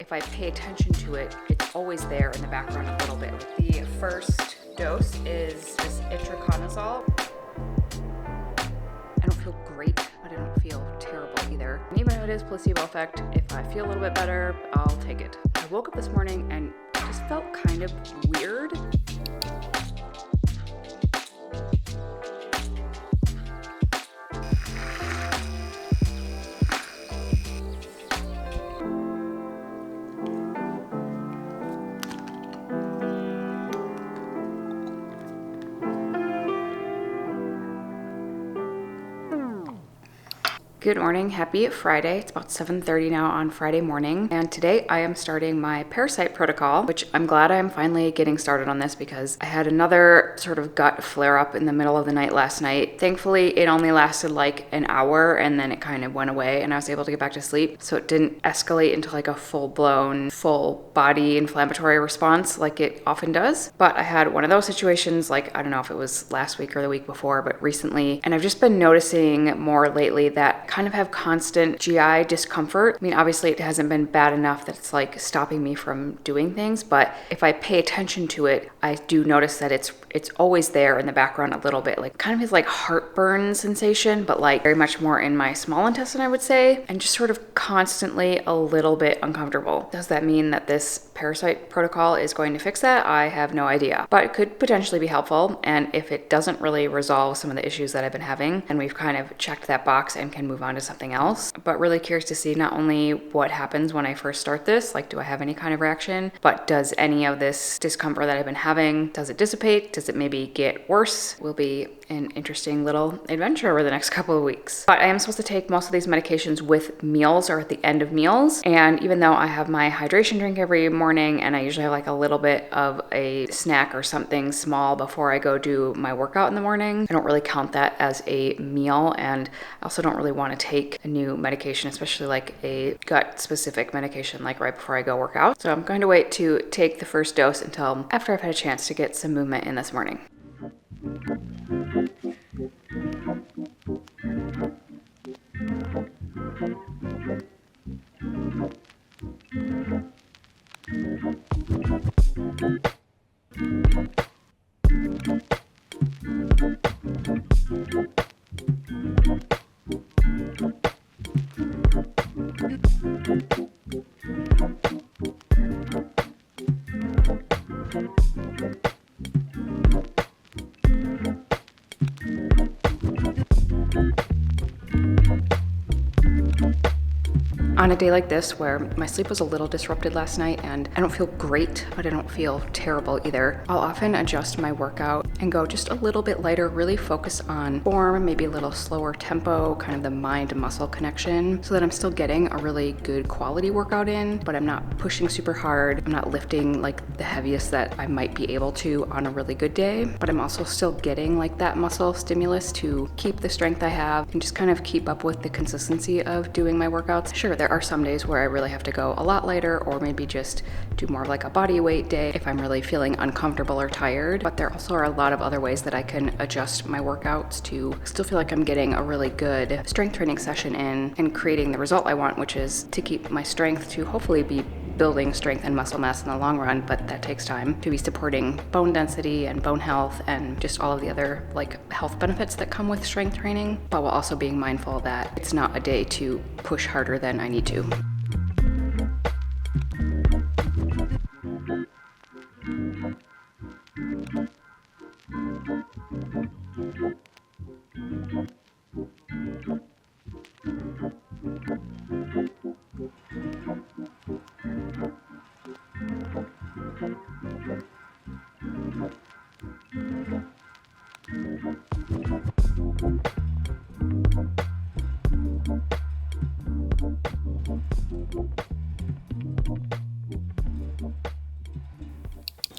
if I pay attention to it, it's always there in the background a little bit. The first dose is this itraconazole. I don't feel great, but I don't feel terrible either. And even if it is placebo effect, if I feel a little bit better, I'll take it. I woke up this morning and it just felt kind of weird. Good morning, happy Friday. It's about 7:30 now on Friday morning, and today I am starting my Parasite protocol, which I'm glad I'm finally getting started on this because I had another sort of gut flare up in the middle of the night last night. Thankfully, it only lasted like an hour and then it kind of went away and I was able to get back to sleep. So it didn't escalate into like a full-blown, full body inflammatory response like it often does. But I had one of those situations, like, I don't know if it was last week or the week before, but recently, and I've just been noticing more lately that kind of have constant GI discomfort. I mean, obviously it hasn't been bad enough that it's like stopping me from doing things, but if I pay attention to it, I do notice that it's always there in the background a little bit, like kind of his like heartburn sensation, but like very much more in my small intestine, I would say, and just sort of constantly a little bit uncomfortable. Does that mean that this Parasite protocol is going to fix that? I have no idea, but it could potentially be helpful. And if it doesn't really resolve some of the issues that I've been having, and we've kind of checked that box and can move on to something else. But really curious to see not only what happens when I first start this, like do I have any kind of reaction, but does any of this discomfort that I've been having, does it dissipate? Does it maybe get worse? Will be an interesting little adventure over the next couple of weeks. But I am supposed to take most of these medications with meals or at the end of meals. And even though I have my hydration drink every morning and I usually have like a little bit of a snack or something small before I go do my workout in the morning, I don't really count that as a meal. And I also don't really want to take a new medication, especially like a gut specific medication, like right before I go work out. So I'm going to wait to take the first dose until after I've had a chance to get some movement in this morning. On a day like this where my sleep was a little disrupted last night and I don't feel great, but I don't feel terrible either, I'll often adjust my workout and go just a little bit lighter, really focus on form, maybe a little slower tempo, kind of the mind-muscle connection, so that I'm still getting a really good quality workout in, but I'm not pushing super hard. I'm not lifting like the heaviest that I might be able to on a really good day, but I'm also still getting like that muscle stimulus to keep the strength I have and just kind of keep up with the consistency of doing my workouts. Sure, there are some days where I really have to go a lot lighter or maybe just do more of like a body weight day if I'm really feeling uncomfortable or tired, but there also are a lot of other ways that I can adjust my workouts to still feel like I'm getting a really good strength training session in and creating the result I want, which is to keep my strength to hopefully be building strength and muscle mass in the long run, but that takes time, to be supporting bone density and bone health and just all of the other like health benefits that come with strength training, but while also being mindful that it's not a day to push harder than I need to.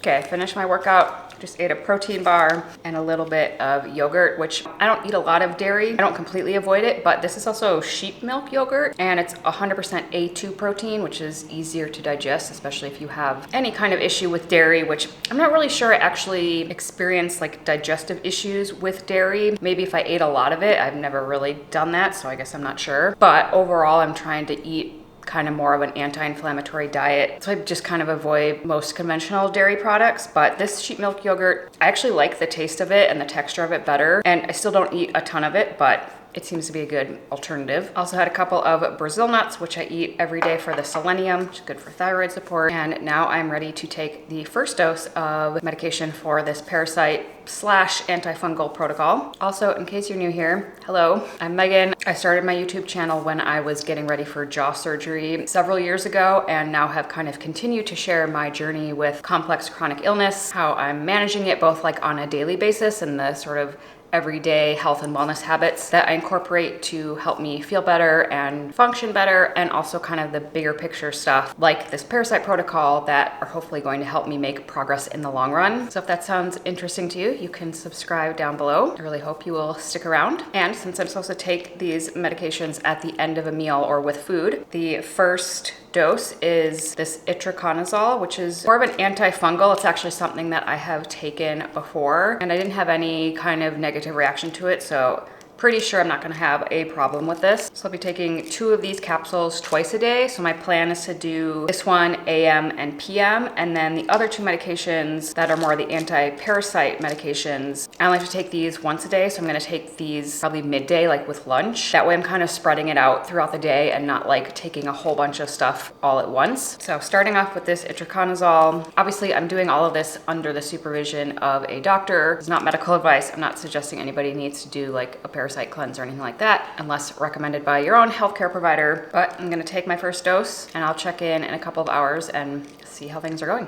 Okay, I finished my workout, just ate a protein bar and a little bit of yogurt, which I don't eat a lot of dairy. I don't completely avoid it, but this is also sheep milk yogurt and it's 100% A2 protein, which is easier to digest, especially if you have any kind of issue with dairy, which I'm not really sure I actually experienced like digestive issues with dairy. Maybe if I ate a lot of it, I've never really done that, so I guess I'm not sure. But overall, I'm trying to eat kind of more of an anti-inflammatory diet. So I just kind of avoid most conventional dairy products, but this sheep milk yogurt, I actually like the taste of it and the texture of it better. And I still don't eat a ton of it, but it seems to be a good alternative. Also had a couple of Brazil nuts, which I eat every day for the selenium, which is good for thyroid support. And now I'm ready to take the first dose of medication for this Parasite / antifungal protocol. Also, in case you're new here, hello, I'm Megan. I started my YouTube channel when I was getting ready for jaw surgery several years ago, and now have kind of continued to share my journey with complex chronic illness, how I'm managing it both like on a daily basis and the sort of everyday health and wellness habits that I incorporate to help me feel better and function better, and also kind of the bigger picture stuff like this Parasite protocol that are hopefully going to help me make progress in the long run. So if that sounds interesting to you, you can subscribe down below. I really hope you will stick around. And since I'm supposed to take these medications at the end of a meal or with food, the first dose is this itraconazole, which is more of an antifungal. It's actually something that I have taken before, and I didn't have any kind of negative reaction to it, so pretty sure I'm not gonna have a problem with this. So I'll be taking 2 of these capsules twice a day. So my plan is to do this one AM and PM, and then the other 2 medications that are more the anti-parasite medications, I only have to take these once a day. So I'm gonna take these probably midday, like with lunch. That way I'm kind of spreading it out throughout the day and not like taking a whole bunch of stuff all at once. So starting off with this itraconazole, obviously I'm doing all of this under the supervision of a doctor. It's not medical advice. I'm not suggesting anybody needs to do like a parasite cleanse or anything like that unless recommended by your own healthcare provider. But I'm gonna take my first dose and I'll check in a couple of hours and see how things are going.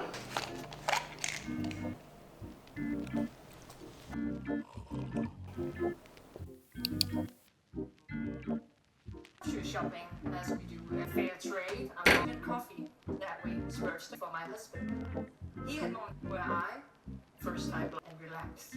Shopping as we do a fair trade. I'm going to coffee. That way it's first for my husband. He had known where I first time and relax.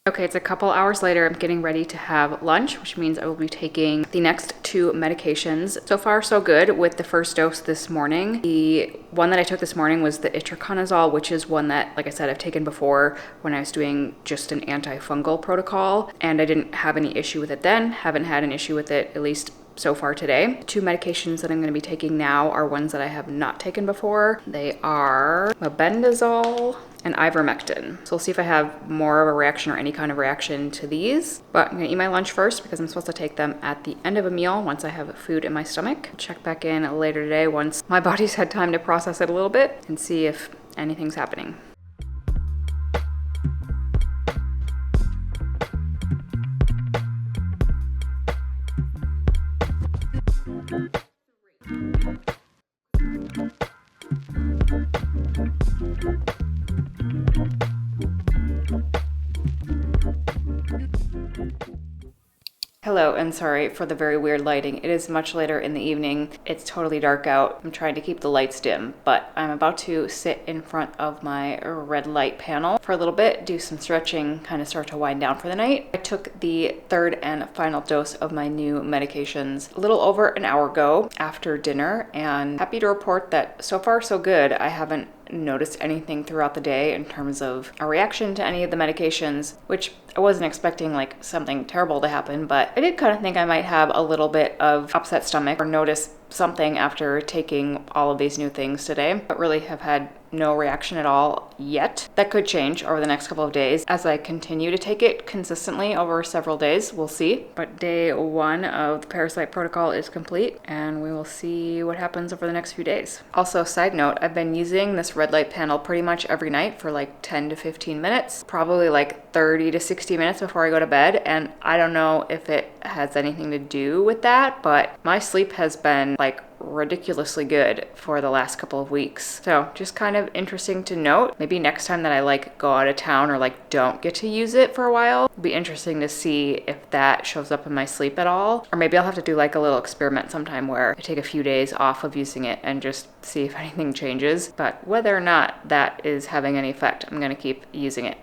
Okay, it's a couple hours later. I'm getting ready to have lunch, which means I will be taking the next 2 medications. So far, so good with the first dose this morning. The one that I took this morning was the itraconazole, which is one that, like I said, I've taken before when I was doing just an antifungal protocol, and I didn't have any issue with it then. Haven't had an issue with it, at least so far today. 2 medications that I'm going to be taking now are ones that I have not taken before. They are mebendazole and ivermectin. So we'll see if I have more of a reaction or any kind of reaction to these. But I'm gonna eat my lunch first because I'm supposed to take them at the end of a meal once I have food in my stomach. Check back in later today once my body's had time to process it a little bit and see if anything's happening. Hello, and sorry for the very weird lighting. It is much later in the evening. It's totally dark out. I'm trying to keep the lights dim, but I'm about to sit in front of my red light panel for a little bit, do some stretching, kind of start to wind down for the night. I took the 3rd and final dose of my new medications a little over an hour ago after dinner, and happy to report that so far so good. I haven't noticed anything throughout the day in terms of a reaction to any of the medications, which I wasn't expecting like something terrible to happen, but I did kind of think I might have a little bit of upset stomach or notice something after taking all of these new things today, but really have had no reaction at all yet. That could change over the next couple of days as I continue to take it consistently over several days. We'll see. But day 1 of the Parasite protocol is complete, and we will see what happens over the next few days. Also, side note, I've been using this red light panel pretty much every night for like 10 to 15 minutes, probably like 30 to 60 minutes before I go to bed, and I don't know if it has anything to do with that, but my sleep has been like ridiculously good for the last couple of weeks. So just kind of interesting to note. Maybe next time that I like go out of town or like don't get to use it for a while, it'll be interesting to see if that shows up in my sleep at all. Or maybe I'll have to do like a little experiment sometime where I take a few days off of using it and just see if anything changes. But whether or not that is having any effect, I'm gonna keep using it.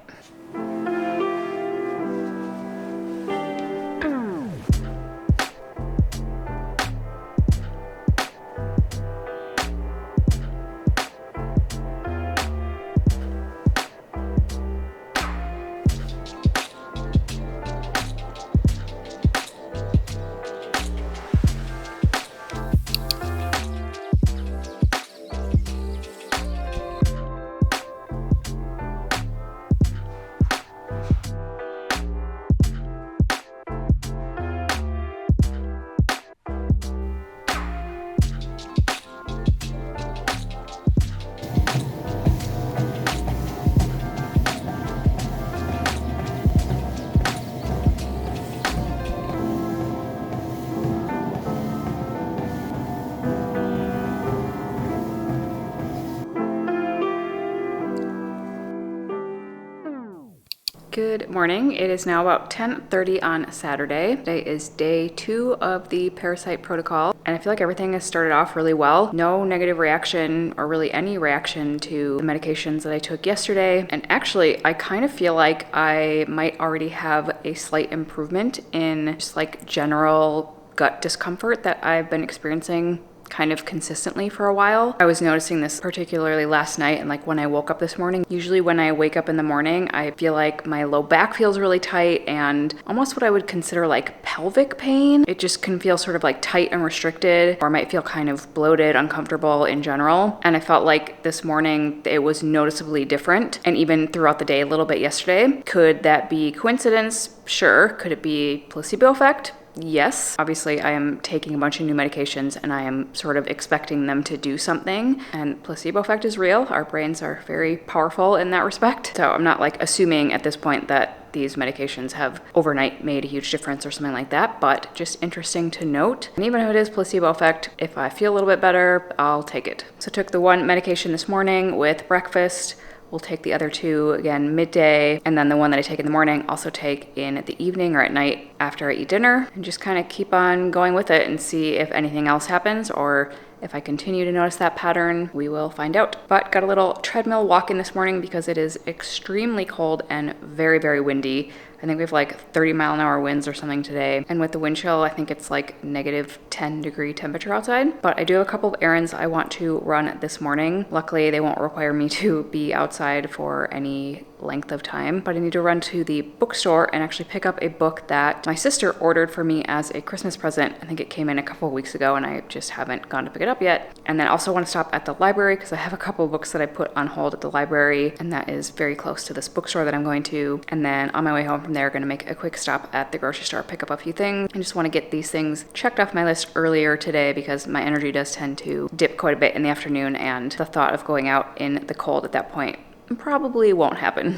Good morning. It is now about 10:30 on Saturday. Today is day 2 of the Parasite protocol, and I feel like everything has started off really well. No negative reaction or really any reaction to the medications that I took yesterday. And actually, I kind of feel like I might already have a slight improvement in just like general gut discomfort that I've been experiencing kind of consistently for a while. I was noticing this particularly last night and like when I woke up this morning. Usually when I wake up in the morning, I feel like my low back feels really tight and almost what I would consider like pelvic pain. It just can feel sort of like tight and restricted, or I might feel kind of bloated, uncomfortable in general. And I felt like this morning it was noticeably different, and even throughout the day a little bit yesterday. Could that be coincidence? Sure. Could it be placebo effect? Yes. Obviously, I am taking a bunch of new medications and I am sort of expecting them to do something. And placebo effect is real. Our brains are very powerful in that respect. So I'm not like assuming at this point that these medications have overnight made a huge difference or something like that, but just interesting to note. And even if it is placebo effect, if I feel a little bit better, I'll take it. So I took the one medication this morning with breakfast. We'll take the other 2 again midday, and then the one that I take in the morning also take in the evening or at night after I eat dinner, and just kind of keep on going with it and see if anything else happens, or if I continue to notice that pattern, we will find out. But got a little treadmill walk in this morning because it is extremely cold and very, very windy. I think we have like 30-mile-an-hour winds or something today. And with the wind chill, I think it's like -10-degree temperature outside. But I do have a couple of errands I want to run this morning. Luckily, they won't require me to be outside for any length of time. But I need to run to the bookstore and actually pick up a book that my sister ordered for me as a Christmas present. I think it came in a couple of weeks ago and I just haven't gone to pick it up yet. And then I also want to stop at the library because I have a couple of books that I put on hold at the library, and that is very close to this bookstore that I'm going to. And then on my way home from there, going to make a quick stop at the grocery store, pick up a few things. I just want to get these things checked off my list earlier today because my energy does tend to dip quite a bit in the afternoon, and the thought of going out in the cold at that point probably won't happen.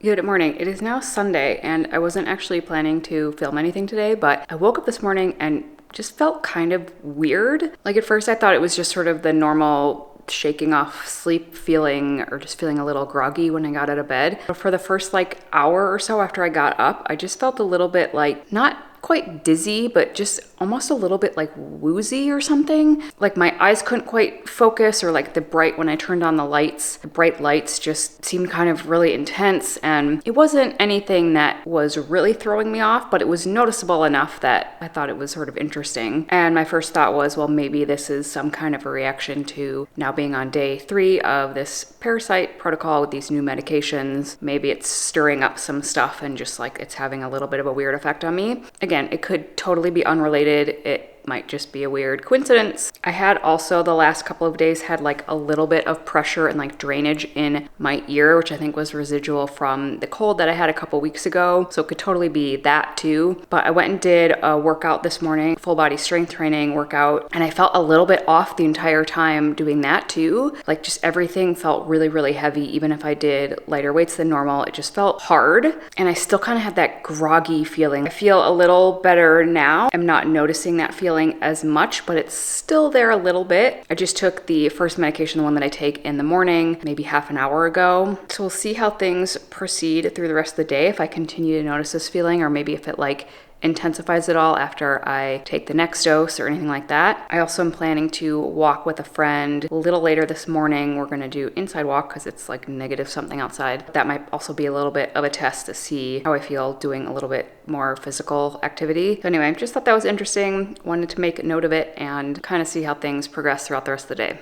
Good morning. It is now Sunday, and I wasn't actually planning to film anything today, but I woke up this morning and just felt kind of weird. Like at first I thought it was just sort of the normal shaking off sleep feeling, or just feeling a little groggy when I got out of bed. But for the first like hour or so after I got up, I just felt a little bit like, not quite dizzy, but just almost a little bit like woozy or something. Like my eyes couldn't quite focus, or like when I turned on the lights, the bright lights just seemed kind of really intense. And it wasn't anything that was really throwing me off, but it was noticeable enough that I thought it was sort of interesting. And my first thought was, well, maybe this is some kind of a reaction to now being on day 3 of this Parasite protocol with these new medications. Maybe it's stirring up some stuff and just like it's having a little bit of a weird effect on me. Again, it could totally be unrelated. It might just be a weird coincidence. I had also the last couple of days had like a little bit of pressure and like drainage in my ear, which I think was residual from the cold that I had a couple weeks ago. So it could totally be that too. But I went and did a workout this morning, full body strength training workout, and I felt a little bit off the entire time doing that too. Like just everything felt really, really heavy. Even if I did lighter weights than normal, it just felt hard. And I still kind of had that groggy feeling. I feel a little better now. I'm not noticing that feeling as much, but it's still there a little bit. I just took the first medication, the one that I take in the morning, maybe half an hour ago. So we'll see how things proceed through the rest of the day, if I continue to notice this feeling, or maybe if it like intensifies it all after I take the next dose or anything like that. I also am planning to walk with a friend a little later this morning. We're gonna do inside walk because it's like negative something outside. That might also be a little bit of a test to see how I feel doing a little bit more physical activity. So anyway, I just thought that was interesting. Wanted to make a note of it and kind of see how things progress throughout the rest of the day.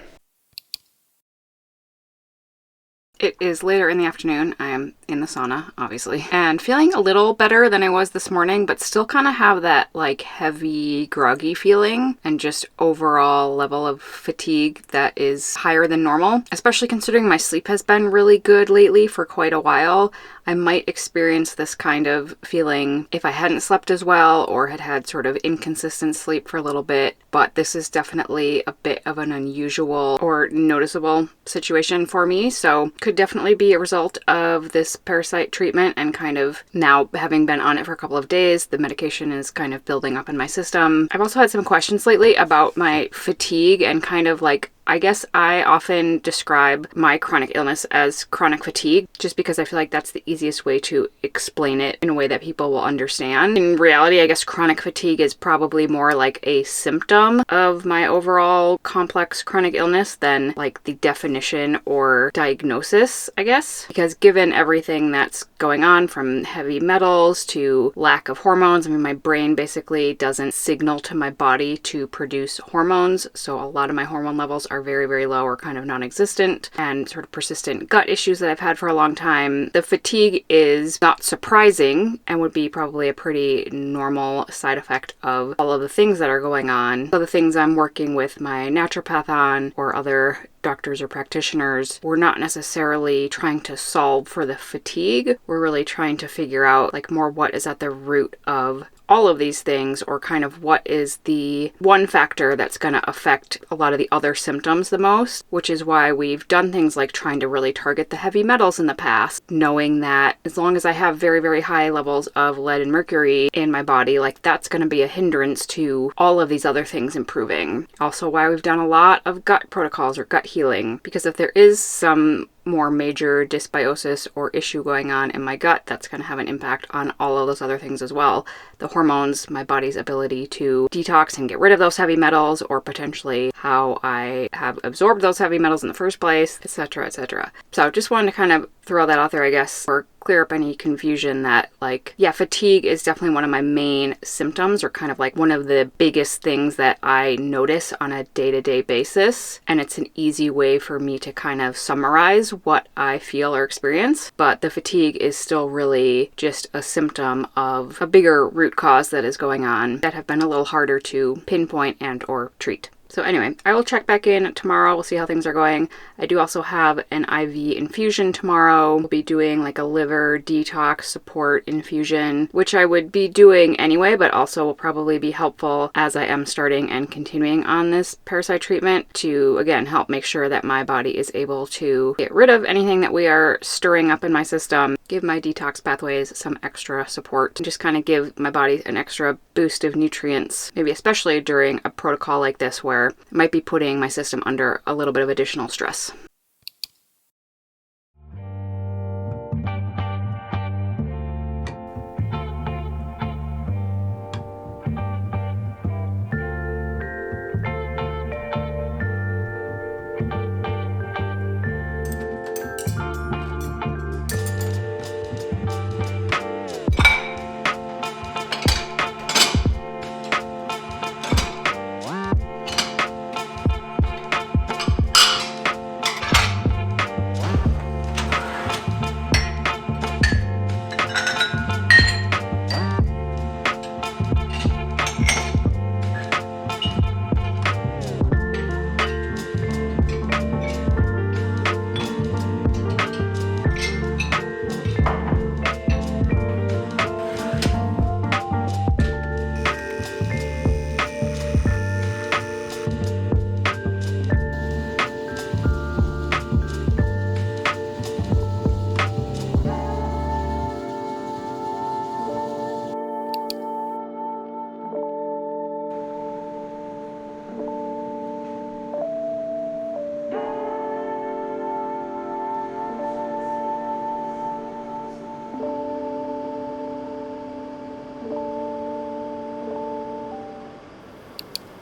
It is later in the afternoon. I am in the sauna, obviously, and feeling a little better than I was this morning, but still kind of have that like heavy, groggy feeling and just overall level of fatigue that is higher than normal, especially considering my sleep has been really good lately for quite a while. I might experience this kind of feeling if I hadn't slept as well or had had sort of inconsistent sleep for a little bit, but this is definitely a bit of an unusual or noticeable situation for me, so could definitely be a result of this Parasite treatment and kind of now having been on it for a couple of days, the medication is kind of building up in my system. I've also had some questions lately about my fatigue and kind of like, I guess I often describe my chronic illness as chronic fatigue just because I feel like that's the easiest way to explain it in a way that people will understand. In reality, I guess chronic fatigue is probably more like a symptom of my overall complex chronic illness than like the definition or diagnosis, I guess. Because given everything that's going on from heavy metals to lack of hormones, I mean, my brain basically doesn't signal to my body to produce hormones, so a lot of my hormone levels are very, very low or kind of non-existent, and sort of persistent gut issues that I've had for a long time. The fatigue is not surprising and would be probably a pretty normal side effect of all of the things that are going on. So the things I'm working with my naturopath on or other doctors or practitioners, we're not necessarily trying to solve for the fatigue. We're really trying to figure out like more what is at the root of all of these things, or kind of what is the one factor that's going to affect a lot of the other symptoms the most, which is why we've done things like trying to really target the heavy metals in the past, knowing that as long as I have very, very high levels of lead and mercury in my body, like that's going to be a hindrance to all of these other things improving. Also why we've done a lot of gut protocols or gut healing, because if there is some more major dysbiosis or issue going on in my gut, that's going to have an impact on all of those other things as well. The hormones, my body's ability to detox and get rid of those heavy metals, or potentially how I have absorbed those heavy metals in the first place, etc., etc. So just wanted to kind of throw that out there, I guess, or clear up any confusion that like, yeah, fatigue is definitely one of my main symptoms, or kind of like one of the biggest things that I notice on a day-to-day basis. And it's an easy way for me to kind of summarize what I feel or experience. But the fatigue is still really just a symptom of a bigger root cause that is going on that have been a little harder to pinpoint and or treat. So anyway, I will check back in tomorrow. We'll see how things are going. I do also have an IV infusion tomorrow. We'll be doing like a liver detox support infusion, which I would be doing anyway, but also will probably be helpful as I am starting and continuing on this Parasite treatment to, again, help make sure that my body is able to get rid of anything that we are stirring up in my system, give my detox pathways some extra support, and just kind of give my body an extra boost of nutrients, maybe especially during a protocol like this where I might be putting my system under a little bit of additional stress.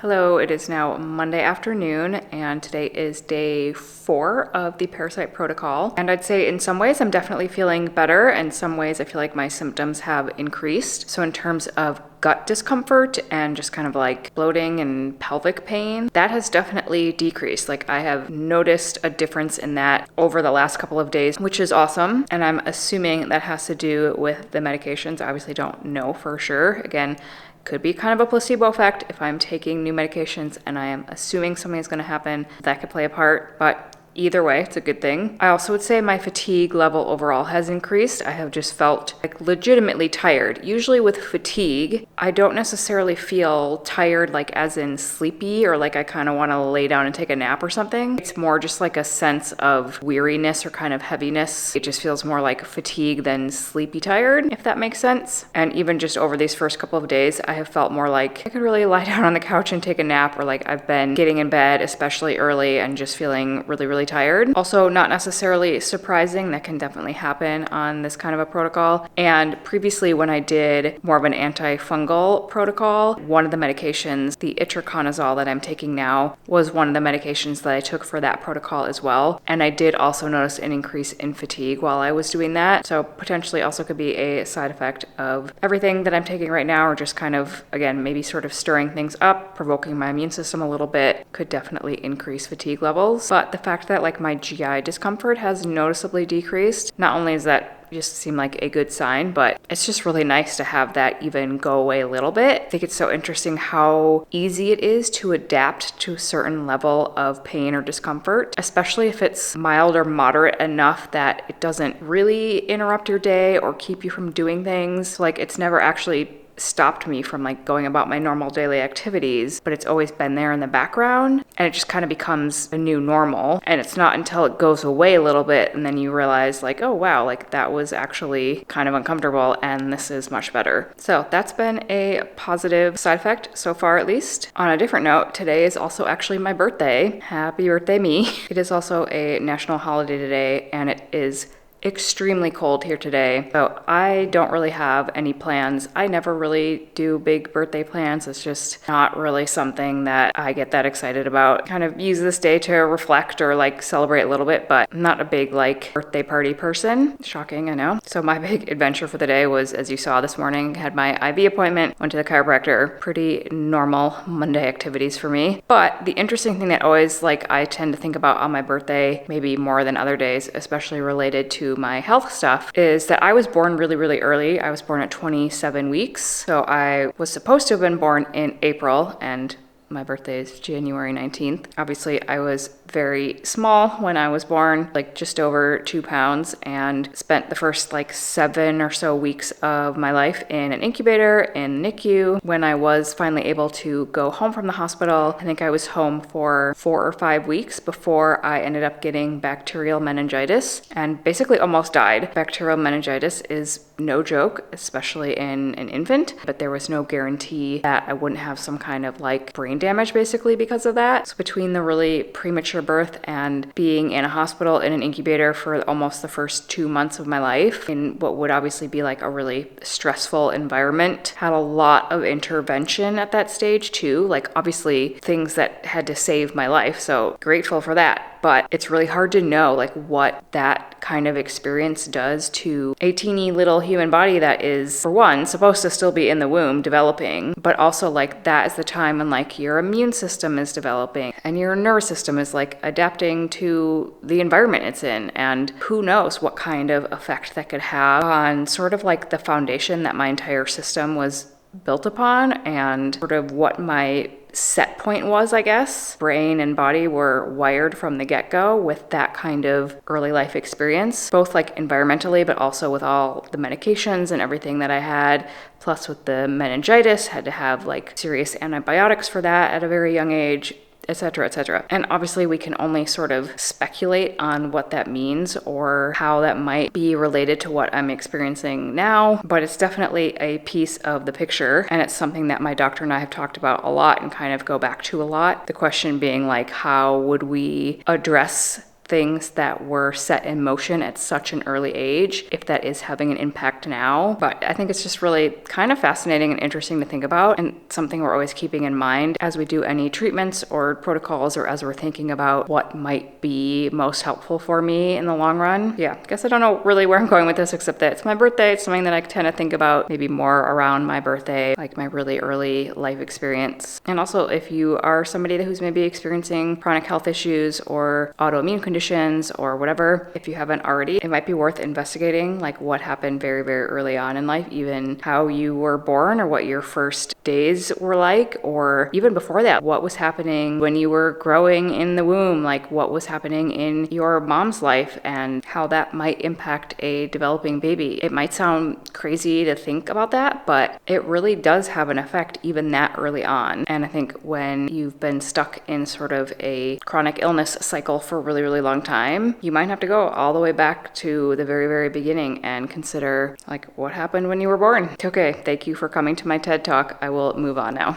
Hello, it is now Monday afternoon, and today is day 4 of the Parasite protocol. And I'd say in some ways I'm definitely feeling better, and some ways I feel like my symptoms have increased. So in terms of gut discomfort and just kind of like bloating and pelvic pain, that has definitely decreased. Like I have noticed a difference in that over the last couple of days, which is awesome. And I'm assuming that has to do with the medications. I obviously don't know for sure. Again, could be kind of a placebo effect if I'm taking new medications and I am assuming something is going to happen. That could play a part, but either way, it's a good thing. I also would say my fatigue level overall has increased. I have just felt like legitimately tired. Usually with fatigue, I don't necessarily feel tired like as in sleepy or like I kind of want to lay down and take a nap or something. It's more just like a sense of weariness or kind of heaviness. It just feels more like fatigue than sleepy tired, if that makes sense. And even just over these first couple of days, I have felt more like I could really lie down on the couch and take a nap, or like I've been getting in bed, especially early, and just feeling really tired. Also, not necessarily surprising. That can definitely happen on this kind of a protocol. And previously, when I did more of an antifungal protocol, one of the medications, the itraconazole that I'm taking now, was one of the medications that I took for that protocol as well. And I did also notice an increase in fatigue while I was doing that. So potentially also could be a side effect of everything that I'm taking right now, or just kind of, again, maybe sort of stirring things up, provoking my immune system a little bit, could definitely increase fatigue levels. But the fact that like my GI discomfort has noticeably decreased, not only is that just seem like a good sign, but it's just really nice to have that even go away a little bit. I think it's so interesting how easy it is to adapt to a certain level of pain or discomfort, especially if it's mild or moderate enough that it doesn't really interrupt your day or keep you from doing things. Like it's never actually stopped me from like going about my normal daily activities, but it's always been there in the background, and it just kind of becomes a new normal. And it's not until it goes away a little bit and then you realize like, oh wow, like that was actually kind of uncomfortable and this is much better. So that's been a positive side effect so far, at least. On a different note, today is also actually my birthday. Happy birthday me. It is also a national holiday today, and it is extremely cold here today, so I don't really have any plans. I never really do big birthday plans. It's just not really something that I get that excited about. Kind of use this day to reflect or like celebrate a little bit, but I'm not a big like birthday party person. Shocking, I know. So my big adventure for the day was, as you saw this morning, had my IV appointment, went to the chiropractor. Pretty normal Monday activities for me. But the interesting thing that always like I tend to think about on my birthday, maybe more than other days, especially related to my health stuff, is that I was born really early. I was born at 27 weeks. So I was supposed to have been born in April, and my birthday is January 19th. Obviously, I was very small when I was born, like just over 2 pounds, and spent the first like 7 or so weeks of my life in an incubator in NICU. When I was finally able to go home from the hospital, I think I was home for 4 or 5 weeks before I ended up getting bacterial meningitis and basically almost died. Bacterial meningitis is no joke, especially in an infant, but there was no guarantee that I wouldn't have some kind of like brain damage basically because of that. So between the really premature birth and being in a hospital in an incubator for almost the first 2 months of my life in what would obviously be like a really stressful environment, had a lot of intervention at that stage too, like obviously things that had to save my life, so grateful for that. But it's really hard to know like what that kind of experience does to a teeny little human body that is, for one, supposed to still be in the womb developing, but also like that is the time when like your immune system is developing and your nervous system is like adapting to the environment it's in, and who knows what kind of effect that could have on sort of like the foundation that my entire system was built upon, and sort of what my set point was, I guess. Brain and body were wired from the get-go with that kind of early life experience, both like environmentally, but also with all the medications and everything that I had, plus with the meningitis, had to have like serious antibiotics for that at a very young age, etc., etc. And obviously we can only sort of speculate on what that means or how that might be related to what I'm experiencing now, but it's definitely a piece of the picture, and it's something that my doctor and I have talked about a lot and kind of go back to a lot. The question being like, how would we address things that were set in motion at such an early age, if that is having an impact now. But I think it's just really kind of fascinating and interesting to think about, and something we're always keeping in mind as we do any treatments or protocols, or as we're thinking about what might be most helpful for me in the long run. Yeah, I guess I don't know really where I'm going with this, except that it's my birthday. It's something that I tend to think about maybe more around my birthday, like my really early life experience. And also, if you are somebody who's maybe experiencing chronic health issues or autoimmune conditions or whatever, if you haven't already, it might be worth investigating like what happened very, very early on in life, even how you were born or what your first days were like, or even before that, what was happening when you were growing in the womb, like what was happening in your mom's life and how that might impact a developing baby. It might sound crazy to think about that, but it really does have an effect even that early on. And I think when you've been stuck in sort of a chronic illness cycle for a really, really long time, you might have to go all the way back to the very, very beginning and consider like what happened when you were born. Okay, thank you for coming to my TED Talk. I will move on now.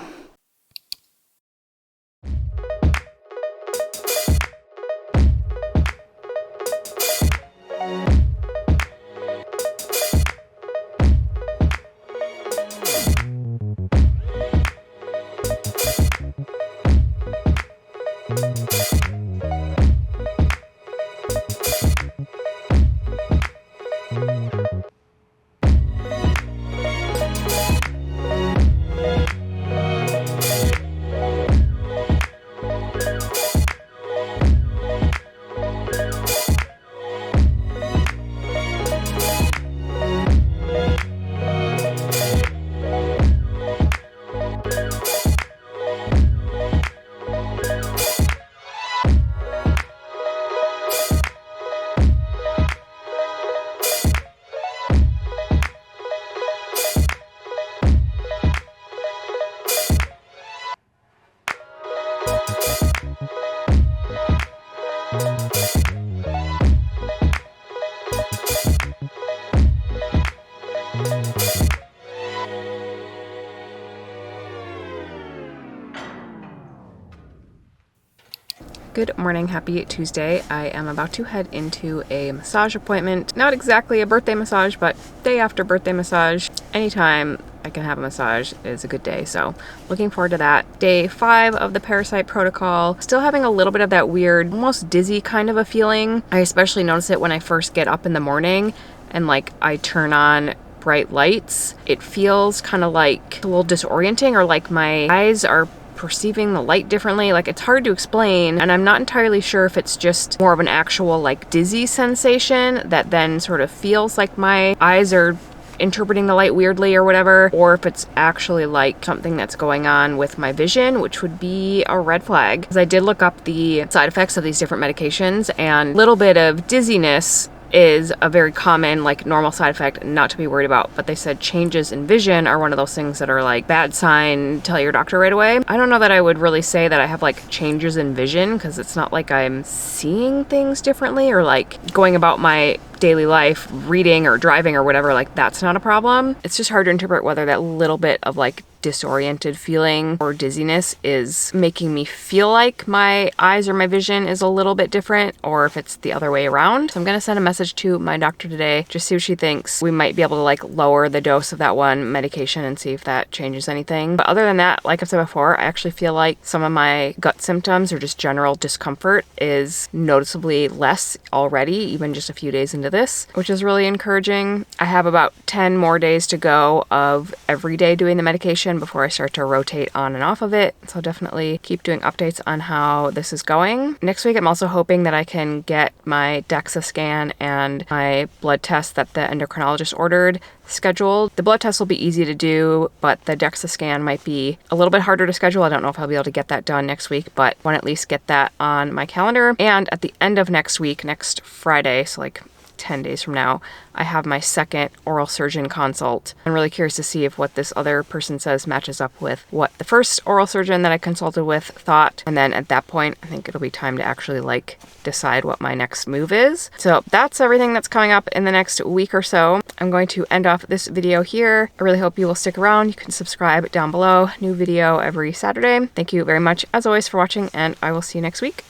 Good morning, happy Tuesday. I am about to head into a massage appointment. Not exactly a birthday massage, but day after birthday massage. Anytime I can have a massage is a good day, so looking forward to that. Day 5 of the Parasite protocol. Still having a little bit of that weird, almost dizzy kind of a feeling. I especially notice it when I first get up in the morning and like I turn on bright lights. It feels kind of like a little disorienting, or like my eyes are perceiving the light differently. Like it's hard to explain, and I'm not entirely sure if it's just more of an actual like dizzy sensation that then sort of feels like my eyes are interpreting the light weirdly or whatever, or if it's actually like something that's going on with my vision, which would be a red flag. Because I did look up the side effects of these different medications, and a little bit of dizziness is a very common, like normal side effect not to be worried about. But they said changes in vision are one of those things that are like bad sign, tell your doctor right away. I don't know that I would really say that I have like changes in vision, because it's not like I'm seeing things differently or like going about my daily life, reading or driving or whatever, like that's not a problem. It's just hard to interpret whether that little bit of like disoriented feeling or dizziness is making me feel like my eyes or my vision is a little bit different, or if it's the other way around. So I'm gonna send a message to my doctor today, just see what she thinks. We might be able to like lower the dose of that one medication and see if that changes anything. But other than that, like I've said before, I actually feel like some of my gut symptoms or just general discomfort is noticeably less already, even just a few days into this, which is really encouraging. I have about 10 more days to go of every day doing the medication before I start to rotate on and off of it. So I'll definitely keep doing updates on how this is going. Next week, I'm also hoping that I can get my DEXA scan and my blood test that the endocrinologist ordered scheduled. The blood test will be easy to do, but the DEXA scan might be a little bit harder to schedule. I don't know if I'll be able to get that done next week, but I want to at least get that on my calendar. And at the end of next week, next Friday, so like 10 days from now, I have my second oral surgeon consult. I'm really curious to see if what this other person says matches up with what the first oral surgeon that I consulted with thought. And then at that point, I think it'll be time to actually like decide what my next move is. So that's everything that's coming up in the next week or so. I'm going to end off this video here. I really hope you will stick around. You can subscribe down below. New video every Saturday. Thank you very much as always for watching, and I will see you next week.